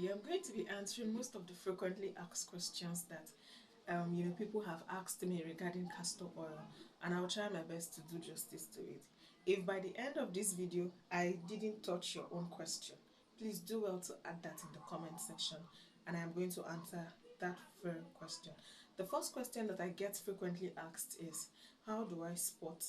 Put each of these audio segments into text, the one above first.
video, I'm going to be answering most of the frequently asked questions that people have asked me regarding castor oil, and I'll try my best to do justice to it. If by the end of this video I didn't touch your own question, please do well to add that in the comment section, and I'm going to answer that very question. The first question that I get frequently asked is, how do I spot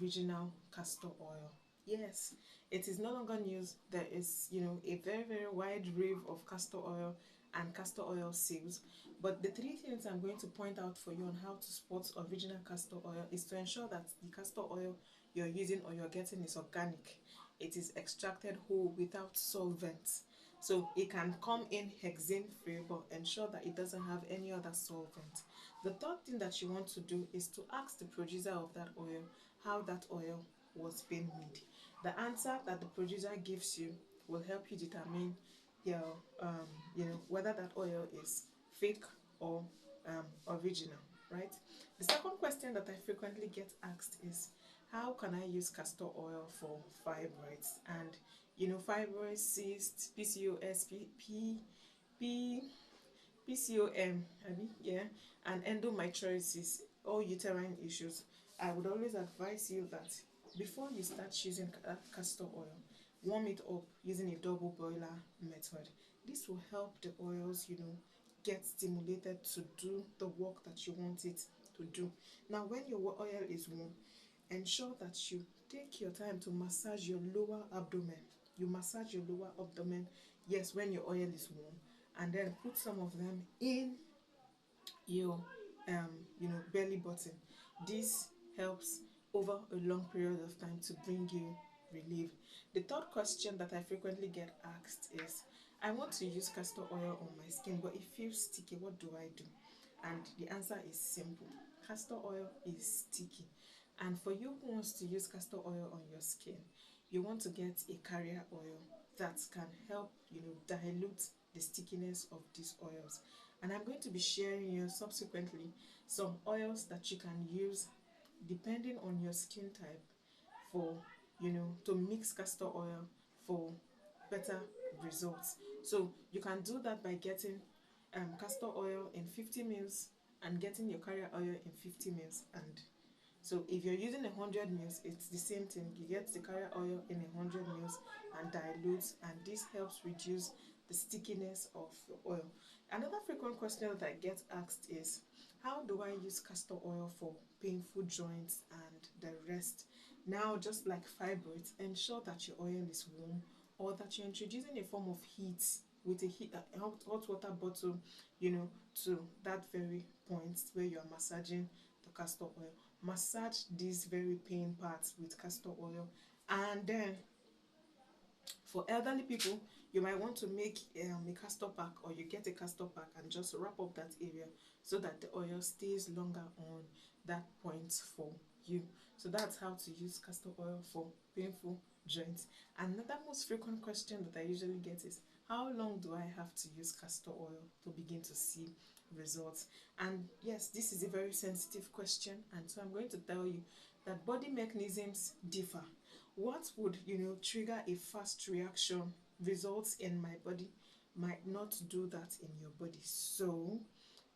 original castor oil? Yes, it is no longer news. There is, a very wide range of castor oil and castor oil sales. But the three things I'm going to point out for you on how to spot original castor oil is to ensure that the castor oil you're using or you're getting is organic. It is extracted whole without solvents. So it can come in hexane free, but ensure that it doesn't have any other solvent. The third thing that you want to do is to ask the producer of that oil how that oil was being made. The answer that the producer gives you will help you determine your, whether that oil is fake or original, right? The second question that I frequently get asked is, how can I use castor oil for fibroids? And fibroids, cysts, PCOS, PCOM, yeah, and endometriosis, all uterine issues. I would always advise you that before you start using castor oil, warm it up using a double boiler method. This will help the oils, get stimulated to do the work that you want it to do. Now, when your oil is warm, ensure that you take your time to massage your lower abdomen. You massage your lower abdomen, yes, when your oil is warm, and then put some of them in your belly button. This helps over a long period of time to bring you relief. The third question that I frequently get asked is, I want to use castor oil on my skin, but it feels sticky. What do I do? And the answer is simple. Castor oil is sticky, and for you who wants to use castor oil on your skin, you want to get a carrier oil that can help dilute the stickiness of these oils. And I'm going to be sharing you subsequently some oils that you can use depending on your skin type for to mix castor oil for better results. So you can do that by getting castor oil in 50 mils and getting your carrier oil in 50 mils. And so if you're using 100 mils, it's the same thing. You get the carrier oil in 100 mils and dilute, and this helps reduce the stickiness of the oil. Another frequent question that I get asked is, how do I use castor oil for painful joints and the rest? Now, just like fibroids, ensure that your oil is warm, or that you're introducing a form of heat with a hot water bottle, to that very point where you are massaging the castor oil. Massage these very pain parts with castor oil. And then for elderly people, you might want to make a castor pack, or you get a castor pack and just wrap up that area so that the oil stays longer on that point for you. So that's how to use castor oil for painful joints. Another most frequent question that I usually get is, how long do I have to use castor oil to begin to see results? And yes, this is a very sensitive question, and so I'm going to tell you that body mechanisms differ. What would trigger a fast reaction, results in my body, might not do that in your body. So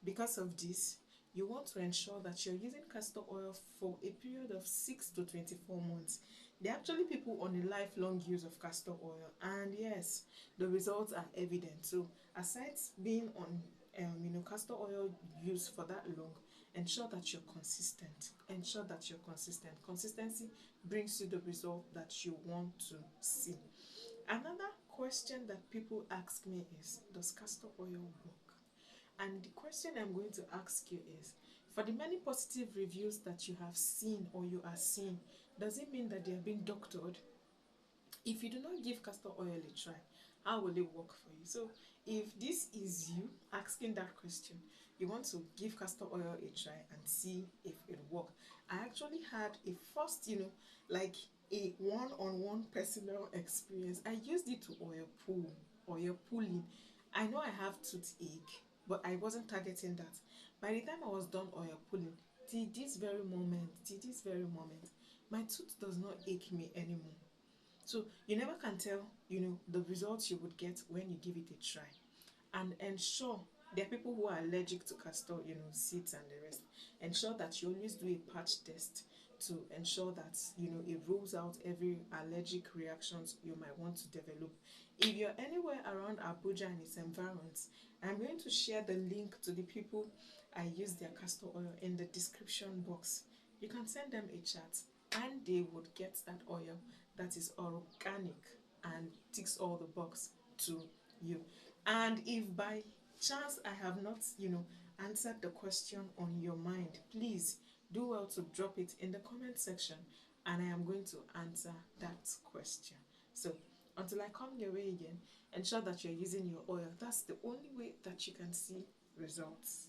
because of this, you want to ensure that you're using castor oil for a period of 6 to 24 months. There are actually people on a lifelong use of castor oil, and yes, the results are evident. So aside being on castor oil use for that long, ensure that you're consistent. Ensure that you're consistent. Consistency brings you the result that you want to see. Another question that people ask me is, does castor oil work? And the question I'm going to ask you is, for the many positive reviews that you have seen or you are seeing, does it mean that they are being doctored? If you do not give castor oil a try, how will it work for you? So if this is you asking that question, you want to give castor oil a try and see if it works. I actually had a first, like a one-on-one personal experience. I used it to oil pulling. I know I have toothache, but I wasn't targeting that. By the time I was done oil pulling, till this very moment, my tooth does not ache me anymore. So you never can tell, the results you would get when you give it a try. and ensure there are people who are allergic to castor, seeds and the rest. Ensure that you always do a patch test to ensure that it rules out every allergic reactions you might want to develop. If you're anywhere around Abuja and its environs, I'm going to share the link to the people I use their castor oil in the description box. You can send them a chat and they would get that oil that is organic and ticks all the box to you. And if by chance I have not, answered the question on your mind, please do well to drop it in the comment section and I am going to answer that question. So until I come your way again, ensure that you're using your oil. That's the only way that you can see results.